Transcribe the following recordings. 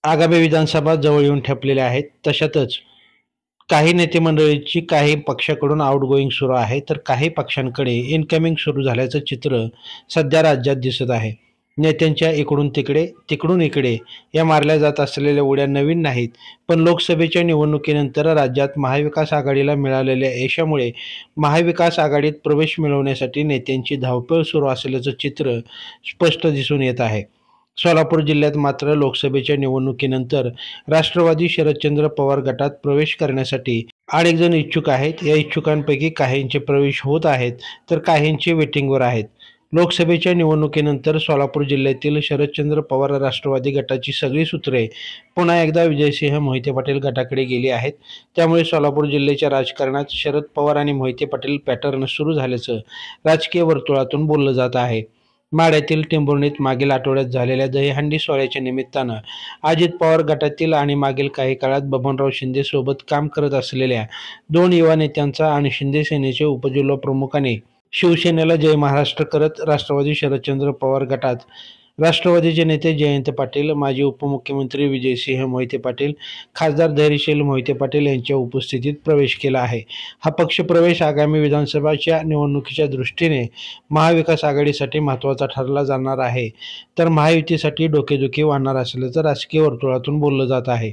आगामी विधानसभा जवळ येऊन ठेपलेल्या आहेत. तशातच काही नेते मंडळीची काही पक्षाकडून आउटगोईंग सुरू आहे, तर काही पक्षांकडे इनकमिंग सुरू झाल्याचं चित्र सध्या राज्यात दिसत आहे. नेत्यांच्या इकडून तिकडे, तिकडून इकडे या मारल्या जात असलेल्या उड्या नवीन नाहीत, पण लोकसभेच्या निवडणुकीनंतर राज्यात महाविकास आघाडीला मिळालेल्या यशामुळे महाविकास आघाडीत प्रवेश मिळवण्यासाठी नेत्यांची धावपळ सुरू असल्याचं चित्र स्पष्ट दिसून येत आहे. सोलापूर जिल्ह्यात मात्र लोकसभेच्या निवडणुकीनंतर राष्ट्रवादी शरदचंद्र पवार गटात प्रवेश करण्यासाठी अनेक जण इच्छुक आहेत. या इच्छुकांपैकी काहींचे प्रवेश होत आहेत, तर काहींचे वेटिंगवर आहेत. लोकसभेच्या निवडणुकीनंतर सोलापूर जिल्ह्यातील शरदचंद्र पवार राष्ट्रवादी गटाची सगळी सूत्रे पुन्हा एकदा विजयसिंह मोहिते पाटील गटाकडे गेली आहेत. त्यामुळे सोलापूर जिल्ह्याच्या राजकारणात शरद पवार आणि मोहिते पाटील पॅटर्न सुरू झाल्याचं राजकीय वर्तुळातून बोललं जात आहे. माढ्यातील टेंभुर्णीत मागील आठवड्यात झालेल्या दहीहंडी सोहळ्याच्या निमित्तानं अजित पवार गटातील आणि मागील काही काळात बबनराव शिंदे सोबत काम करत असलेल्या दोन युवा नेत्यांचा आणि शिंदे सेनेचे उपजिल्हा प्रमुखांनी शिवसेनेला जय महाराष्ट्र करत राष्ट्रवादी शरदचंद्र पवार गटात राष्ट्रवादीचे नेते जयंत पाटील, माजी उपमुख्यमंत्री विजयसिंह मोहिते पाटील, खासदार धैर्यशील मोहिते पाटील यांच्या उपस्थितीत प्रवेश केला आहे. हा पक्षप्रवेश आगामी विधानसभाच्या निवडणुकीच्या दृष्टीने महाविकास आघाडीसाठी महत्त्वाचा ठरला जाणार आहे, तर महायुतीसाठी डोकेदुखी वाढणार असल्याचं राजकीय वर्तुळातून बोललं जात आहे.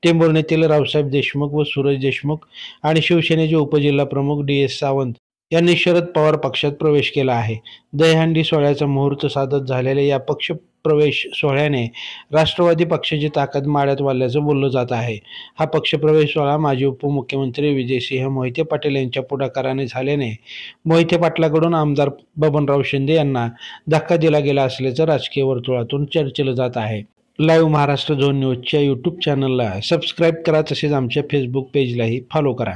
टेंभुर्णीतील रावसाहेब देशमुख व सूरज देशमुख आणि शिवसेनेचे उपजिल्हाप्रमुख डी.एस. सावंत यांनी शरद पवार पक्षात प्रवेश केला आहे. दहीहंडी सोहळ्याचा मुहूर्त साधत झालेल्या या पक्षप्रवेश सोहळ्याने राष्ट्रवादी पक्षाची ताकद माड्यात वाढल्याचं बोललं जात आहे. हा पक्षप्रवेश सोहळा माजी उपमुख्यमंत्री विजयसिंह मोहिते पाटील यांच्या पुढाकाराने झाल्याने मोहिते पाटलाकडून आमदार बबनराव शिंदे यांना धक्का दिला गेला असल्याचं राजकीय वर्तुळातून चर्चेलं जात आहे. लाईव्ह महाराष्ट्र झोन न्यूजच्या यूट्यूब चॅनलला सबस्क्राईब करा, तसेच आमच्या फेसबुक पेजलाही फॉलो करा.